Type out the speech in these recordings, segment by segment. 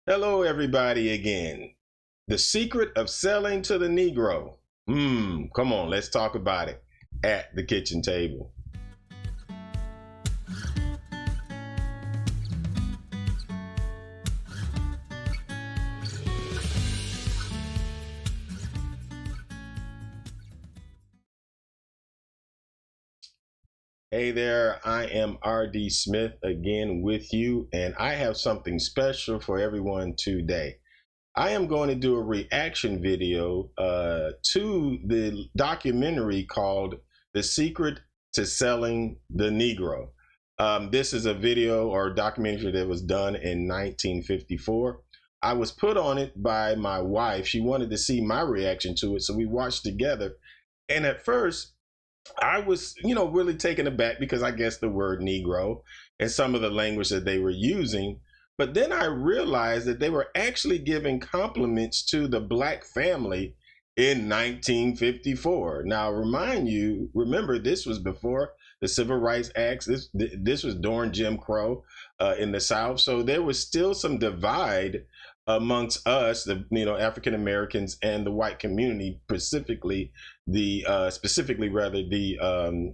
Hello, everybody, again. The secret of selling to the Negro. Come on, let's talk about it at the kitchen table. Hey there, I am R.D. Smith again with you, and I have something special for everyone today. I am going to do a reaction video to the documentary called The Secret to Selling the Negro. This is a video or documentary that was done in 1954. I was put on it by my wife. She wanted to see my reaction to it, so we watched together. And at first, I was, really taken aback because I guess the word Negro and some of the language that they were using. But then I realized that they were actually giving compliments to the black family in 1954. Now, remember, this was before the Civil Rights Acts. This was during Jim Crow in the South. So there was still some divide amongst us, the African Americans and the white community, specifically the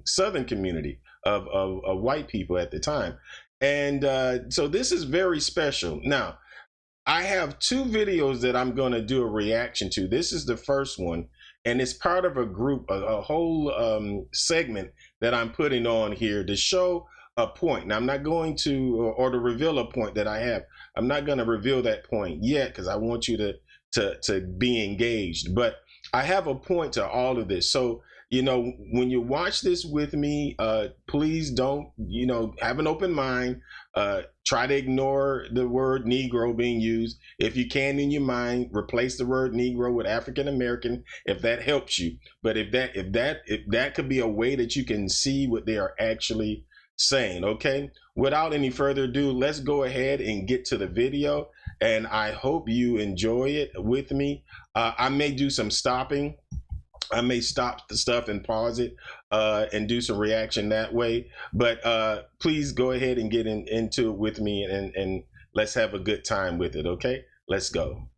Southern community of white people at the time. And so this is very special. Now, I have two videos that I'm going to do a reaction to. This is the first one, and it's part of a group, a whole segment that I'm putting on here to show a point. Now, I'm not going to, or to reveal a point that I have. I'm not going to reveal that point yet because I want you to be engaged. But I have a point to all of this. So, when you watch this with me, please don't, have an open mind. Try to ignore the word Negro being used. If you can in your mind, replace the word Negro with African American, if that helps you. But if that could be a way that you can see what they are actually saying, okay? Without any further ado, let's go ahead and get to the video, and I hope you enjoy it with me. I may do some stopping. I may stop the stuff and pause it and do some reaction that way, but please go ahead and get into it with me, and let's have a good time with it, okay? Let's go.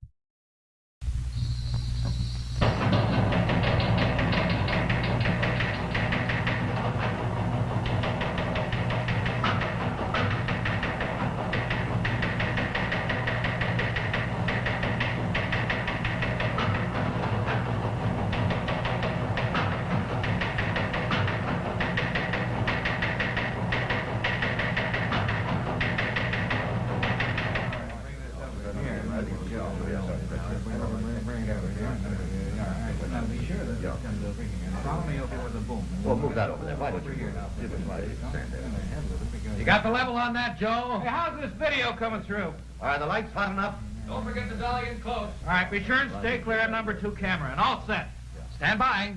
Well, move that over there. Why don't you move it? You got the level on that, Joe? Hey, how's this video coming through? Are the lights hot enough? Don't forget to dolly in close. All right, be sure and stay clear of number 2 camera, and all set. Stand by.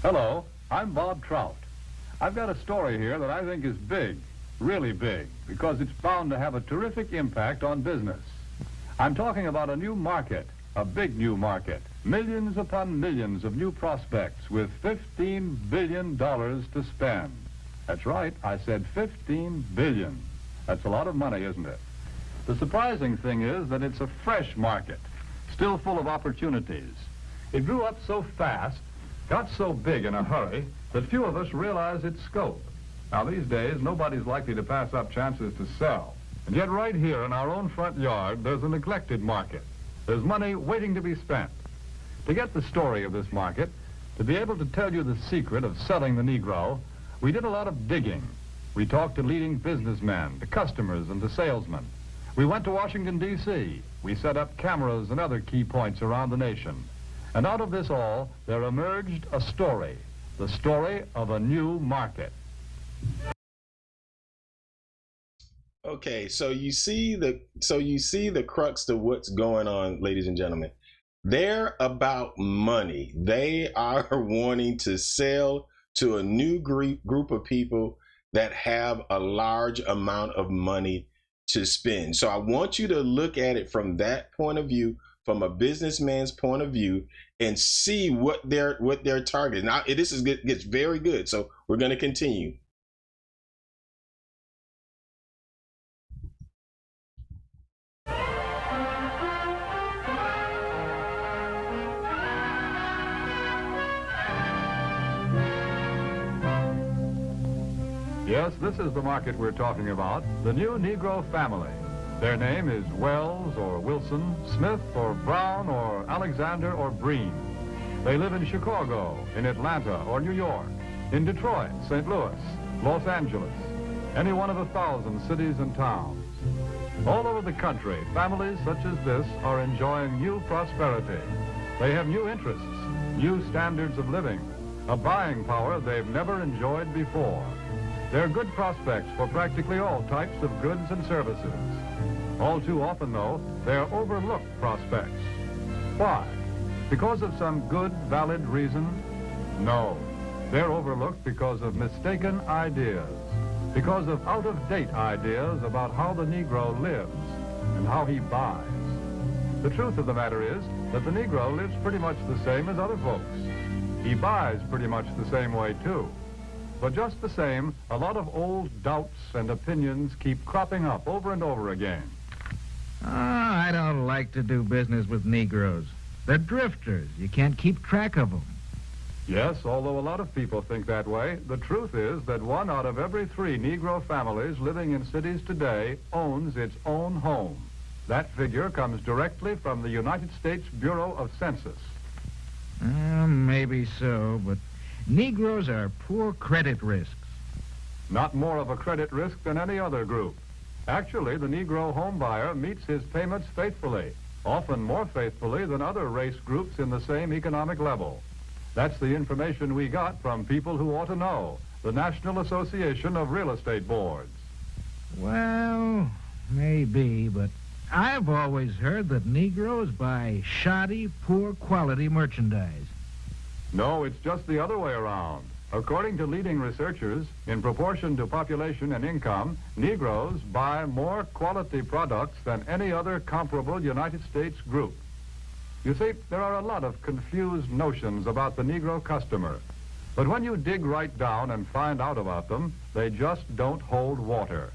Hello, I'm Bob Trout. I've got a story here that I think is big, really big, because it's bound to have a terrific impact on business. I'm talking about a new market, a big new market, millions upon millions of new prospects with $15 billion to spend. That's right, I said $15 billion. That's a lot of money, isn't it? The surprising thing is that it's a fresh market. still full of opportunities. It grew up so fast, got so big in a hurry, that few of us realize its scope. Now, these days, nobody's likely to pass up chances to sell. And yet right here in our own front yard, there's a neglected market. There's money waiting to be spent. To get the story of this market, to be able to tell you the secret of selling the Negro, we did a lot of digging. We talked to leading businessmen, to customers, and to salesmen. We went to Washington, D.C. We set up cameras and other key points around the nation. And out of this all, there emerged a story, the story of a new market. Okay, so you see the crux of what's going on, ladies and gentlemen. They're about money. They are wanting to sell to a new group of people that have a large amount of money to spend. So I want you to look at it from that point of view, from a businessman's point of view, and see what they're targeting. Now, this gets very good. So we're going to continue. Yes, this is the market we're talking about, the new Negro family. Their name is Wells or Wilson, Smith or Brown or Alexander or Breen. They live in Chicago, in Atlanta or New York, in Detroit, St. Louis, Los Angeles, any one of 1,000 cities and towns. All over the country, families such as this are enjoying new prosperity. They have new interests, new standards of living, a buying power they've never enjoyed before. They're good prospects for practically all types of goods and services. All too often, though, they're overlooked prospects. Why? Because of some good, valid reason? No. They're overlooked because of mistaken ideas, because of out-of-date ideas about how the Negro lives and how he buys. The truth of the matter is that the Negro lives pretty much the same as other folks. He buys pretty much the same way, too. But just the same, a lot of old doubts and opinions keep cropping up over and over again. I don't like to do business with Negroes. They're drifters. You can't keep track of them. Yes, although a lot of people think that way, the truth is that 1 out of every 3 Negro families living in cities today owns its own home. That figure comes directly from the United States Bureau of Census. Maybe so, but Negroes are poor credit risks. Not more of a credit risk than any other group. Actually, the Negro home buyer meets his payments faithfully, often more faithfully than other race groups in the same economic level. That's the information we got from people who ought to know, the National Association of Real Estate Boards. Well, maybe, but I've always heard that Negroes buy shoddy, poor-quality merchandise. No, it's just the other way around. According to leading researchers, in proportion to population and income, Negroes buy more quality products than any other comparable United States group. You see, there are a lot of confused notions about the Negro customer. But when you dig right down and find out about them, they just don't hold water.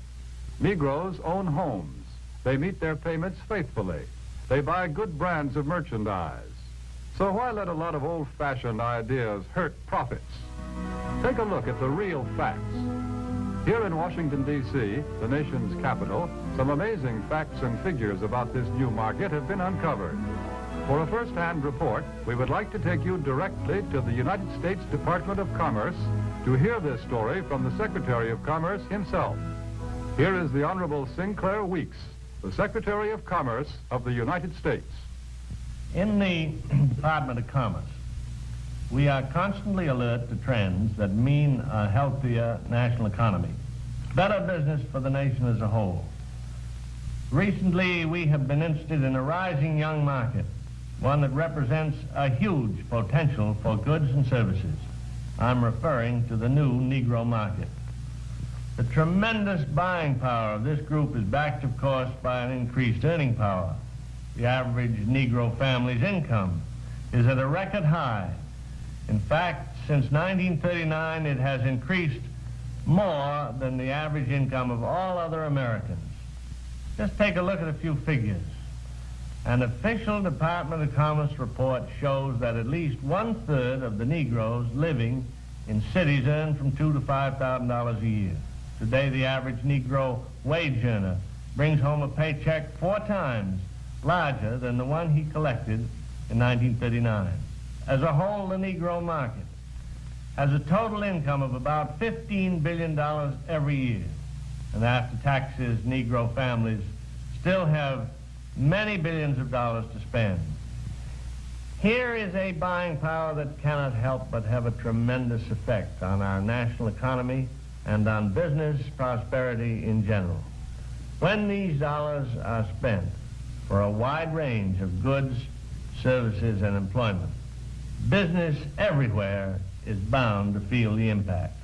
Negroes own homes. They meet their payments faithfully. They buy good brands of merchandise. So why let a lot of old-fashioned ideas hurt profits? Take a look at the real facts. Here in Washington, D.C., the nation's capital, some amazing facts and figures about this new market have been uncovered. For a first-hand report, we would like to take you directly to the United States Department of Commerce to hear this story from the Secretary of Commerce himself. Here is the Honorable Sinclair Weeks, the Secretary of Commerce of the United States. In the Department of Commerce, we are constantly alert to trends that mean a healthier national economy, better business for the nation as a whole. Recently, we have been interested in a rising young market, one that represents a huge potential for goods and services. I'm referring to the new Negro market. The tremendous buying power of this group is backed, of course, by an increased earning power. The average Negro family's income is at a record high. In fact, since 1939, it has increased more than the average income of all other Americans. Just take a look at a few figures. An official Department of Commerce report shows that at least 1/3 of the Negroes living in cities earn from $2,000 to $5,000 a year. Today, the average Negro wage earner brings home a paycheck 4 times larger than the one he collected in 1939. As a whole, the Negro market has a total income of about $15 billion every year. And after taxes, Negro families still have many billions of dollars to spend. Here is a buying power that cannot help but have a tremendous effect on our national economy and on business prosperity in general. When these dollars are spent for a wide range of goods, services, and employment, business everywhere is bound to feel the impact.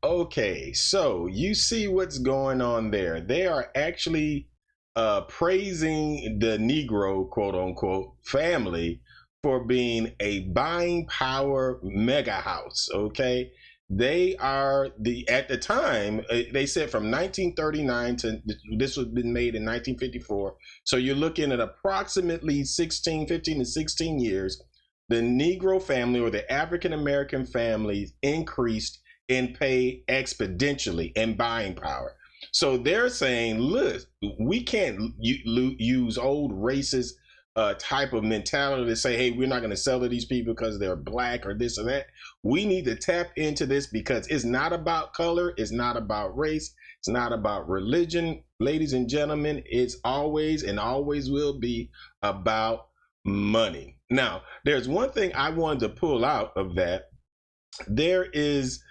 Okay, so you see what's going on there. They are actually praising the Negro, quote unquote, family for being a buying power mega house. Okay, they are at the time, they said from 1939 to this was been made in 1954. So you're looking at approximately 15 to 16 years. The Negro family, or the African American families, increased in pay exponentially and buying power. So they're saying, look, we can't use old racist type of mentality to say, hey, we're not going to sell to these people because they're black or this or that. We need to tap into this because it's not about color. It's not about race. It's not about religion. Ladies and gentlemen, it's always and always will be about money. Now, there's one thing I wanted to pull out of that. There is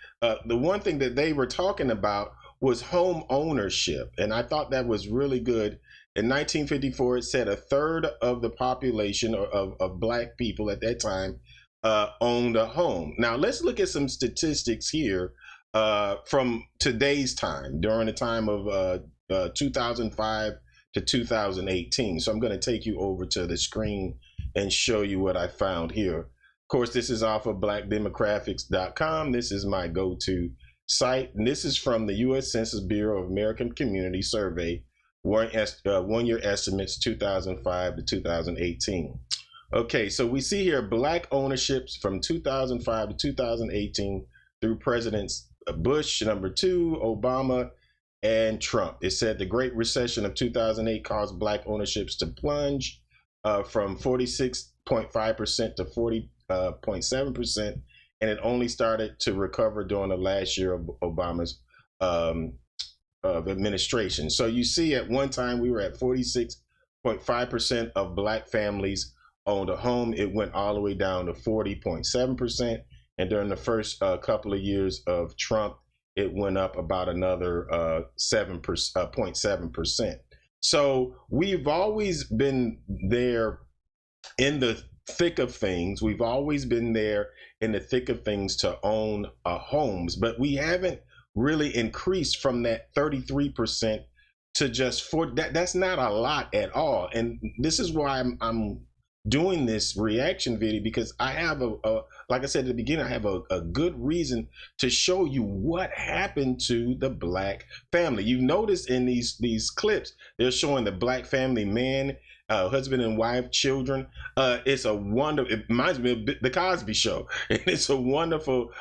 the one thing that they were talking about was home ownership. And I thought that was really good. In 1954, it said 1/3 of the population of black people at that time owned a home. Now, let's look at some statistics here from today's time, during the time of 2005 to 2018. So I'm going to take you over to the screen and show you what I found here. Of course, this is off of blackdemographics.com. This is my go-to site. And this is from the U.S. Census Bureau of American Community Survey, one-year estimates 2005 to 2018. Okay, so we see here black ownerships from 2005 to 2018 through Presidents Bush, number 2, Obama, and Trump. It said the Great Recession of 2008 caused black ownerships to plunge from 46.5% to 40.7%, and it only started to recover during the last year of Obama's administration. So you see, at one time we were at 46.5% of black families owned a home. It went all the way down to 40.7%, and during the first couple of years of Trump, it went up about another 0.7%. So we've always been there in the thick of things. We've always been there in the thick of things to own homes, but we haven't really increased from that 33% to just 40%. That's not a lot at all. And this is why I'm doing this reaction video, because I have like I said at the beginning, I have a good reason to show you what happened to the black family. You notice in these clips, they're showing the black family man, husband and wife, children. It's a wonderful, it reminds me of the Cosby Show. And it's a wonderful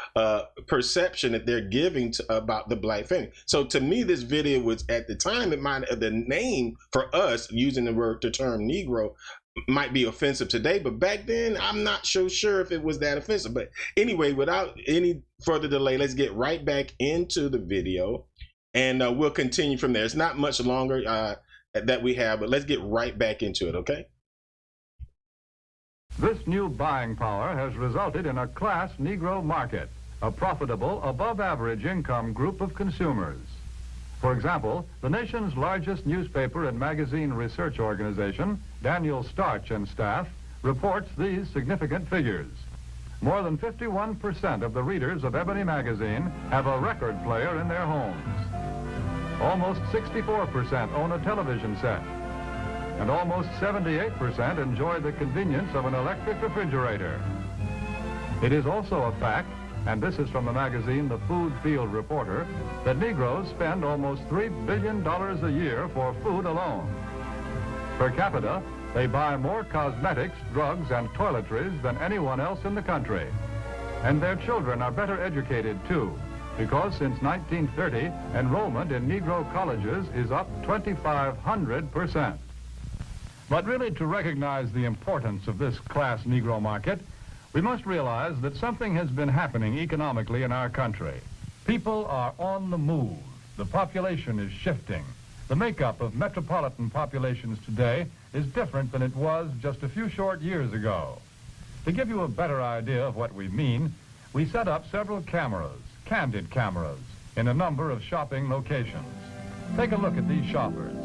perception that they're giving about the black family. So to me, this video was, at the time, the name for us using the term Negro might be offensive today, but back then I'm not so sure if it was that offensive. But anyway, without any further delay, let's get right back into the video, and we'll continue from there. It's not much longer that we have, but let's get right back into it, okay? This new buying power has resulted in a class Negro market, a profitable, above-average income group of consumers. For example, the nation's largest newspaper and magazine research organization, Daniel Starch and staff, reports these significant figures. More than 51% of the readers of Ebony magazine have a record player in their homes. Almost 64% own a television set. And almost 78% enjoy the convenience of an electric refrigerator. It is also a fact and this is from the magazine The Food Field Reporter, that Negroes spend almost $3 billion a year for food alone. Per capita, they buy more cosmetics, drugs, and toiletries than anyone else in the country. And their children are better educated, too, because since 1930, enrollment in Negro colleges is up 2,500%. But really, to recognize the importance of this class Negro market, we must realize that something has been happening economically in our country. People are on the move. The population is shifting. The makeup of metropolitan populations today is different than it was just a few short years ago. To give you a better idea of what we mean, we set up several cameras, candid cameras, in a number of shopping locations. Take a look at these shoppers.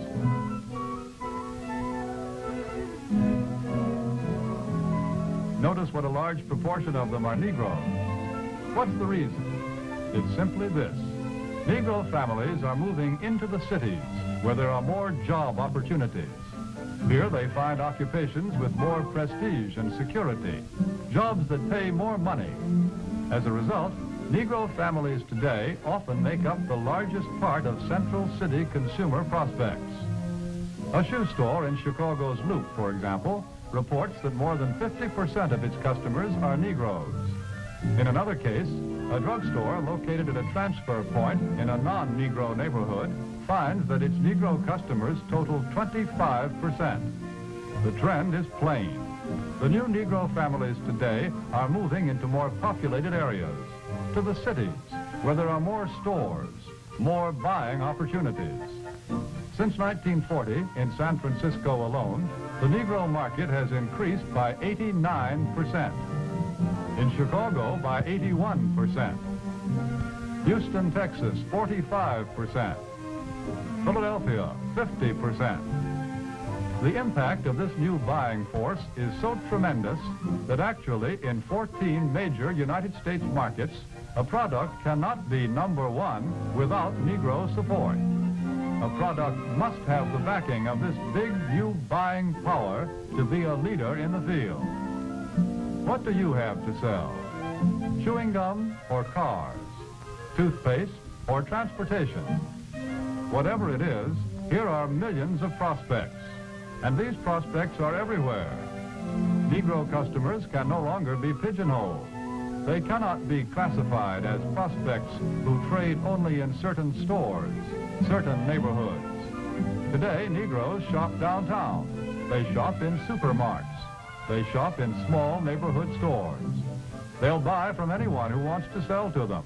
Notice what a large proportion of them are Negroes. What's the reason? It's simply this. Negro families are moving into the cities where there are more job opportunities. Here they find occupations with more prestige and security, jobs that pay more money. As a result, Negro families today often make up the largest part of central city consumer prospects. A shoe store in Chicago's Loop, for example, reports that more than 50% of its customers are Negroes. In another case, a drugstore located at a transfer point in a non-Negro neighborhood finds that its Negro customers total 25%. The trend is plain. The new Negro families today are moving into more populated areas, to the cities, where there are more stores, more buying opportunities. Since 1940, in San Francisco alone, the Negro market has increased by 89%. In Chicago, by 81%. Houston, Texas, 45%. Philadelphia, 50%. The impact of this new buying force is so tremendous that actually in 14 major United States markets, a product cannot be number one without Negro support. A product must have the backing of this big new buying power to be a leader in the field. What do you have to sell? Chewing gum or cars? Toothpaste or transportation? Whatever it is, here are millions of prospects. And these prospects are everywhere. Negro customers can no longer be pigeonholed. They cannot be classified as prospects who trade only in certain stores, certain neighborhoods. Today, Negroes shop downtown. They shop in supermarkets. They shop in small neighborhood stores. They'll buy from anyone who wants to sell to them.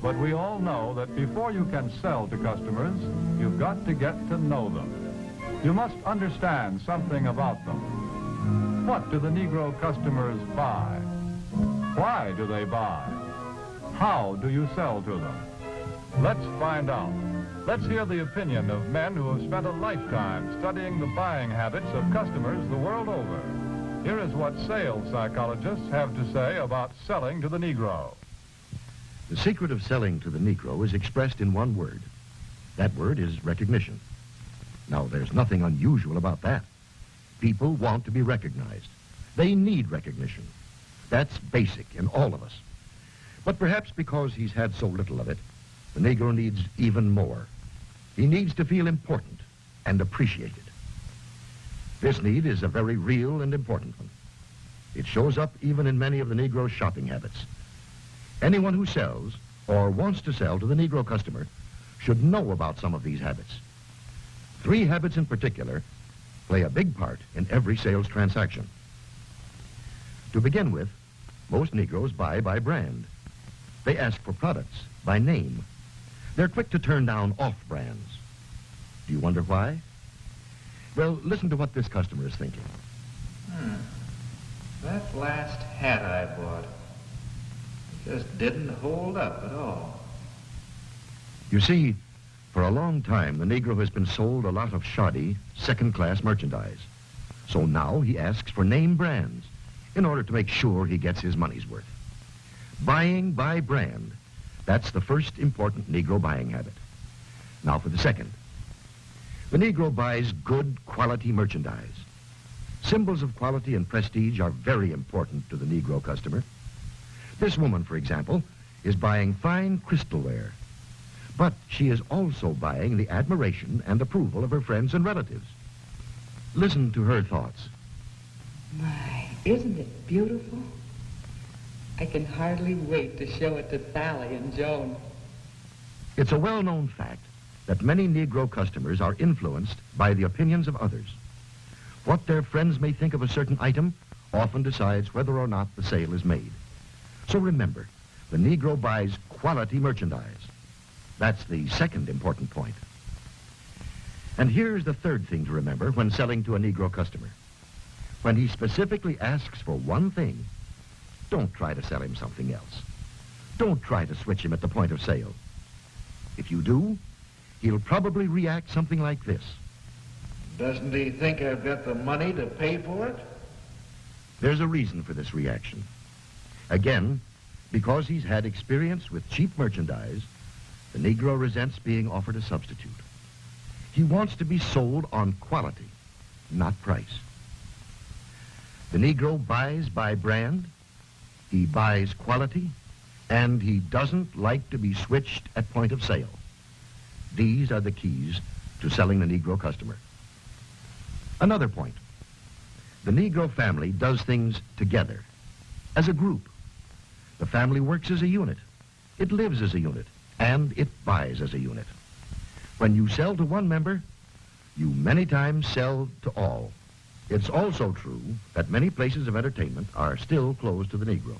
But we all know that before you can sell to customers, you've got to get to know them. You must understand something about them. What do the Negro customers buy? Why do they buy? How do you sell to them? Let's find out. Let's hear the opinion of men who have spent a lifetime studying the buying habits of customers the world over. Here is what sales psychologists have to say about selling to the Negro. The secret of selling to the Negro is expressed in one word. That word is recognition. Now, there's nothing unusual about that. People want to be recognized. They need recognition. That's basic in all of us. But perhaps because he's had so little of it, the Negro needs even more. He needs to feel important and appreciated. This need is a very real and important one. It shows up even in many of the Negro's shopping habits. Anyone who sells or wants to sell to the Negro customer should know about some of these habits. 3 habits in particular play a big part in every sales transaction. To begin with, most Negroes buy by brand. They ask for products by name. They're quick to turn down off-brands. Do you wonder why? Well, listen to what this customer is thinking. That last hat I bought just didn't hold up at all. You see, for a long time, the Negro has been sold a lot of shoddy, second-class merchandise. So now he asks for name brands in order to make sure he gets his money's worth. Buying by brand, that's the first important Negro buying habit. Now for the second. The Negro buys good quality merchandise. Symbols of quality and prestige are very important to the Negro customer. This woman, for example, is buying fine crystalware. But she is also buying the admiration and approval of her friends and relatives. Listen to her thoughts. My, isn't it beautiful? I can hardly wait to show it to Sally and Joan. It's a well-known fact that many Negro customers are influenced by the opinions of others. What their friends may think of a certain item often decides whether or not the sale is made. So remember, the Negro buys quality merchandise. That's the second important point. And here's the third thing to remember when selling to a Negro customer. When he specifically asks for one thing, don't try to sell him something else. Don't try to switch him at the point of sale. If you do, he'll probably react something like this. Doesn't he think I've got the money to pay for it? There's a reason for this reaction. Again, because he's had experience with cheap merchandise, the Negro resents being offered a substitute. He wants to be sold on quality, not price. The Negro buys by brand, he buys quality, and he doesn't like to be switched at point of sale. These are the keys to selling the Negro customer. Another point. The Negro family does things together, as a group. The family works as a unit. It lives as a unit, and it buys as a unit. When you sell to one member, you many times sell to all. It's also true that many places of entertainment are still closed to the Negro.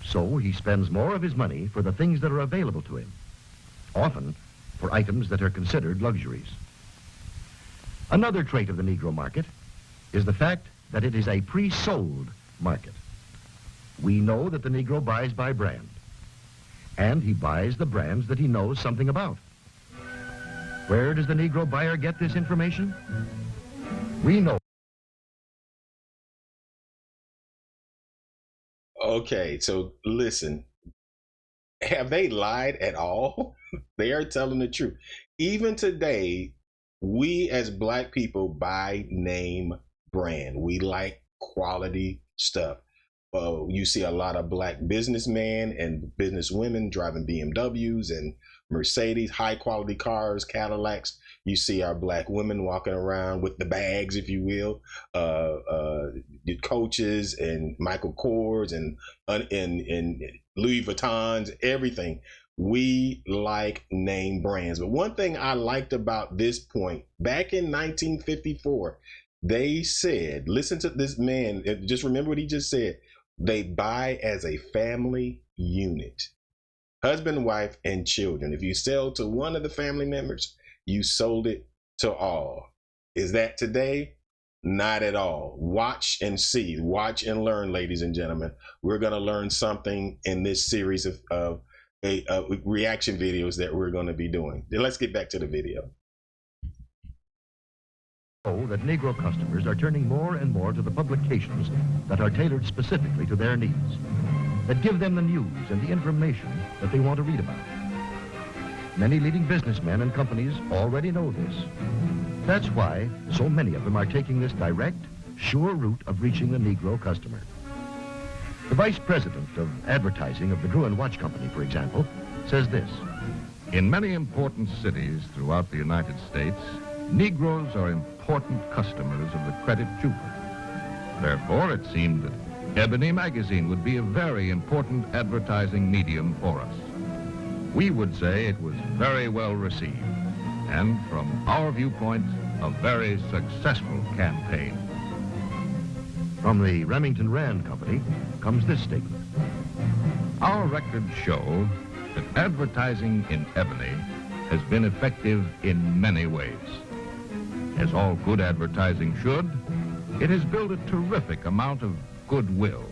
So he spends more of his money for the things that are available to him, often for items that are considered luxuries. Another trait of the Negro market is the fact that it is a pre-sold market. We know that the Negro buys by brand, and he buys the brands that he knows something about. Where does the Negro buyer get this information? We know. Okay, so listen, have they lied at all? They are telling the truth. Even today, we as black people buy name brand. We like quality stuff. You see a lot of black businessmen and businesswomen driving BMWs and Mercedes, high quality cars, Cadillacs. You see our black women walking around with the bags, if you will, Coaches and Michael Kors and Louis Vuittons, everything. We like name brands. But one thing I liked about this point, back in 1954, they said, listen to this man, just remember what he just said. They buy as a family unit, husband, wife, and children. If you sell to one of the family members, you sold it to all. Is that today? Not at all. Watch and see, watch and learn, ladies and gentlemen. We're going to learn something in this series of reaction videos that we're going to be doing. Let's get back to the video. That Negro customers are turning more and more to the publications that are tailored specifically to their needs, that give them the news and the information that they want to read about. Many leading businessmen and companies already know this. That's why so many of them are taking this direct, sure route of reaching the Negro customer. The vice president of advertising of the Drew & Watch Company, for example, says this. In many important cities throughout the United States, Negroes are important customers of the credit jeweler. Therefore, it seemed that Ebony magazine would be a very important advertising medium for us. We would say it was very well received, and from our viewpoint, a very successful campaign. From the Remington Rand Company comes this statement. Our records show that advertising in Ebony has been effective in many ways. As all good advertising should, it has built a terrific amount of goodwill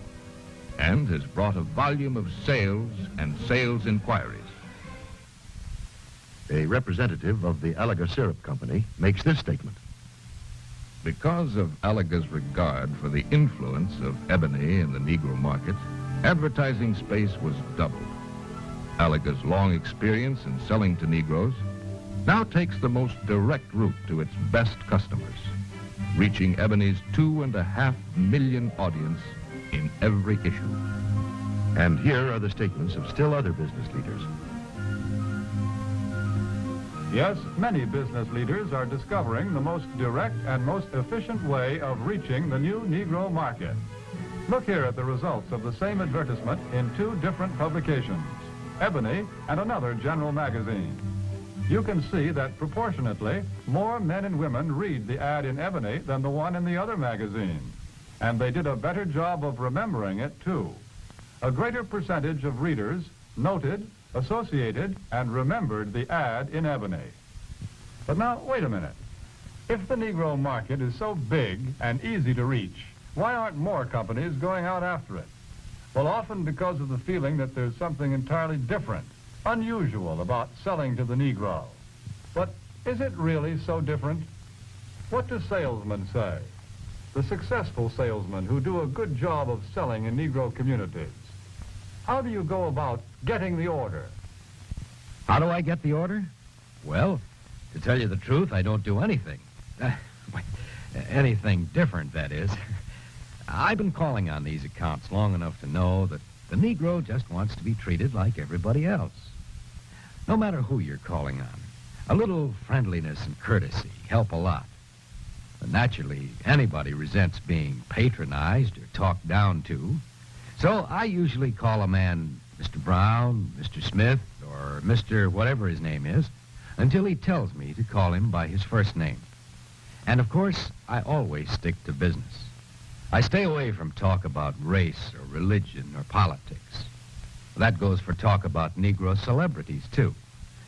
and has brought a volume of sales and sales inquiries. A representative of the Alaga Syrup Company makes this statement. Because of Alaga's regard for the influence of Ebony in the Negro market, advertising space was doubled. Alaga's long experience in selling to Negroes now takes the most direct route to its best customers, reaching Ebony's 2.5 million audience in every issue. And here are the statements of still other business leaders. Yes, many business leaders are discovering the most direct and most efficient way of reaching the new Negro market. Look here at the results of the same advertisement in two different publications, Ebony and another general magazine. You can see that proportionately, more men and women read the ad in Ebony than the one in the other magazine. And they did a better job of remembering it, too. A greater percentage of readers noted, associated, and remembered the ad in Ebony. But now, wait a minute. If the Negro market is so big and easy to reach, why aren't more companies going out after it? Well, often because of the feeling that there's something entirely different, unusual about selling to the Negro. But is it really so different? What do salesmen say? The successful salesmen who do a good job of selling in Negro communities. How do you go about getting the order? How do I get the order? Well, to tell you the truth, I don't do anything. Anything different, that is. I've been calling on these accounts long enough to know that the Negro just wants to be treated like everybody else. No matter who you're calling on, a little friendliness and courtesy help a lot. And naturally, anybody resents being patronized or talked down to. So I usually call a man Mr. Brown, Mr. Smith, or Mr. whatever his name is, until he tells me to call him by his first name. And of course, I always stick to business. I stay away from talk about race or religion or politics. That goes for talk about Negro celebrities, too.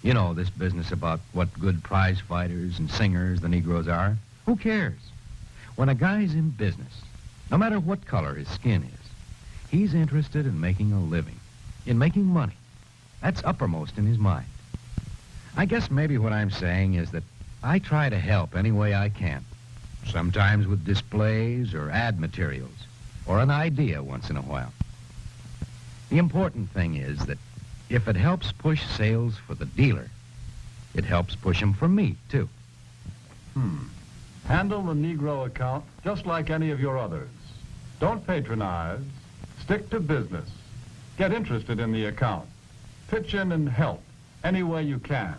You know, this business about what good prize fighters and singers the Negroes are. Who cares? When a guy's in business, no matter what color his skin is, he's interested in making a living, in making money. That's uppermost in his mind. I guess maybe what I'm saying is that I try to help any way I can, sometimes with displays or ad materials, or an idea once in a while. The important thing is that if it helps push sales for the dealer, it helps push them for me, too. Handle the Negro account just like any of your others. Don't patronize. Stick to business. Get interested in the account. Pitch in and help any way you can.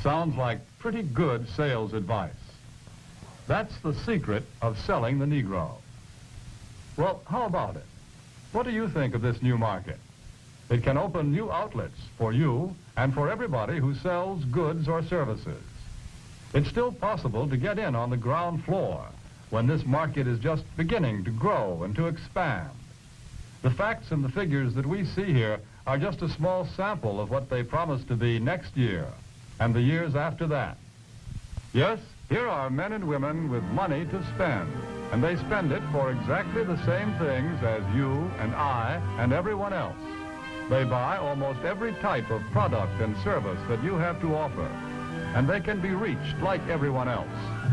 Sounds like pretty good sales advice. That's the secret of selling the Negro. Well, how about it? What do you think of this new market? It can open new outlets for you and for everybody who sells goods or services. It's still possible to get in on the ground floor when this market is just beginning to grow and to expand. The facts and the figures that we see here are just a small sample of what they promise to be next year and the years after that. Yes, here are men and women with money to spend, and they spend it for exactly the same things as you and I and everyone else. They buy almost every type of product and service that you have to offer, and they can be reached like everyone else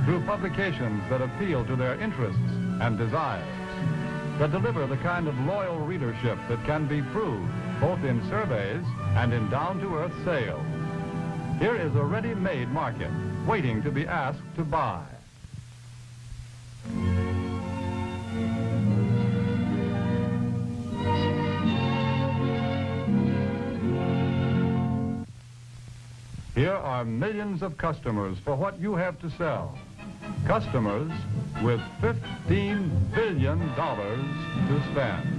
through publications that appeal to their interests and desires, that deliver the kind of loyal readership that can be proved both in surveys and in down-to-earth sales. Here is a ready-made market waiting to be asked to buy. Here are millions of customers for what you have to sell. Customers with $15 billion to spend.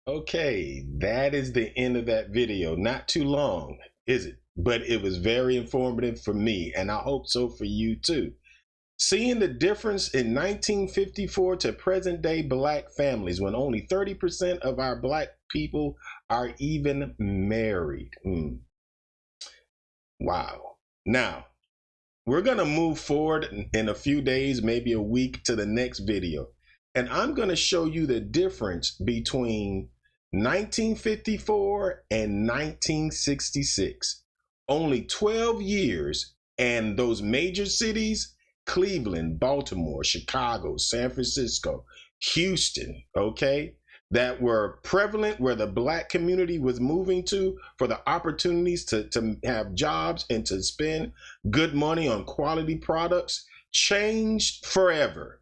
Okay, that is the end of that video. Not too long, is it? But it was very informative for me, and I hope so for you too. Seeing the difference in 1954 to present day black families when only 30% of our black people are even married. Wow. Now, we're going to move forward in a few days, maybe a week, to the next video. And I'm going to show you the difference between 1954 and 1966. Only 12 years, and those major cities, Cleveland, Baltimore, Chicago, San Francisco, Houston, okay? that were prevalent where the black community was moving to for the opportunities to have jobs and to spend good money on quality products changed forever.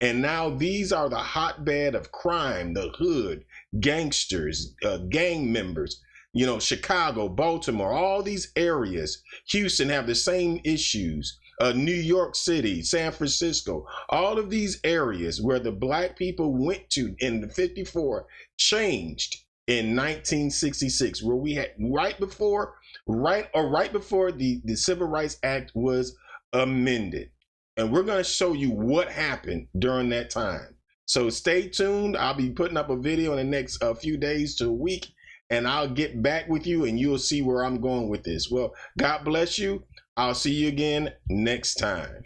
And now these are the hotbed of crime, the hood, gangsters, gang members. You know, Chicago, Baltimore, all these areas, Houston have the same issues. New York City, San Francisco, all of these areas where the black people went to in the 54 changed in 1966, where we had right before the Civil Rights Act was amended. And we're going to show you what happened during that time. So stay tuned. I'll be putting up a video in the next few days to a week, and I'll get back with you and you'll see where I'm going with this. Well, God bless you. I'll see you again next time.